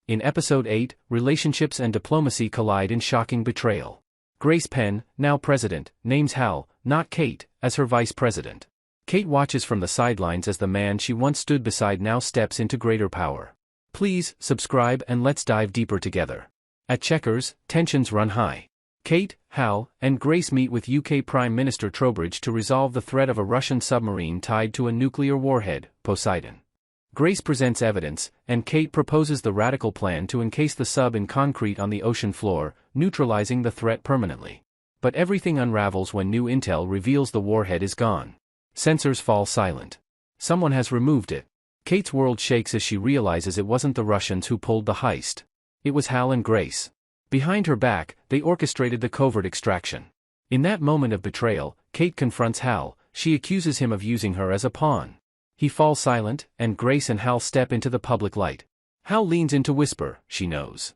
In Episode 8, relationships and diplomacy collide in shocking betrayal. Grace Penn, now president, names Hal, not Kate, as her vice president. Kate watches from the sidelines as the man she once stood beside now steps into greater power. Please, subscribe and let's dive deeper together. At Chequers, tensions run high. Kate, Hal, and Grace meet with UK Prime Minister Trowbridge to resolve the threat of a Russian submarine tied to a nuclear warhead, Poseidon. Grace presents evidence, and Kate proposes the radical plan to encase the sub in concrete on the ocean floor, neutralizing the threat permanently. But everything unravels when new intel reveals the warhead is gone. Sensors fall silent. Someone has removed it. Kate's world shakes as she realizes it wasn't the Russians who pulled the heist. It was Hal and Grace. Behind her back, they orchestrated the covert extraction. In that moment of betrayal, Kate confronts Hal. She accuses him of using her as a pawn. He falls silent, and Grace and Hal step into the public light. Hal leans in to whisper, she knows.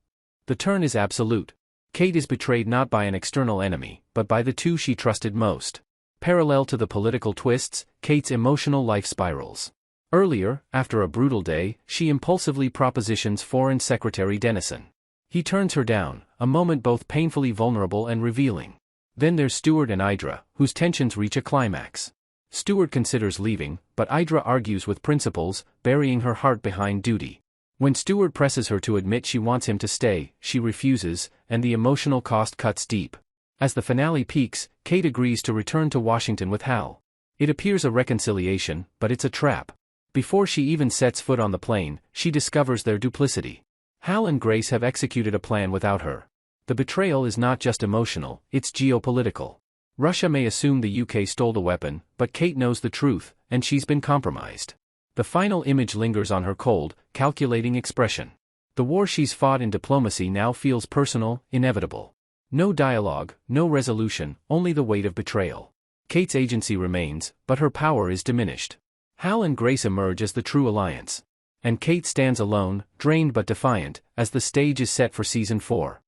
The turn is absolute. Kate is betrayed not by an external enemy, but by the two she trusted most. Parallel to the political twists, Kate's emotional life spirals. Earlier, after a brutal day, she impulsively propositions Foreign Secretary Dennison. He turns her down, a moment both painfully vulnerable and revealing. Then there's Stewart and Idra, whose tensions reach a climax. Stewart considers leaving, but Idra argues with principles, burying her heart behind duty. When Stewart presses her to admit she wants him to stay, she refuses, and the emotional cost cuts deep. As the finale peaks, Kate agrees to return to Washington with Hal. It appears a reconciliation, but it's a trap. Before she even sets foot on the plane, she discovers their duplicity. Hal and Grace have executed a plan without her. The betrayal is not just emotional, it's geopolitical. Russia may assume the UK stole the weapon, but Kate knows the truth, and she's been compromised. The final image lingers on her cold, calculating expression. The war she's fought in diplomacy now feels personal, inevitable. No dialogue, no resolution, only the weight of betrayal. Kate's agency remains, but her power is diminished. Hal and Grace emerge as the true alliance. And Kate stands alone, drained but defiant, as the stage is set for Season 4.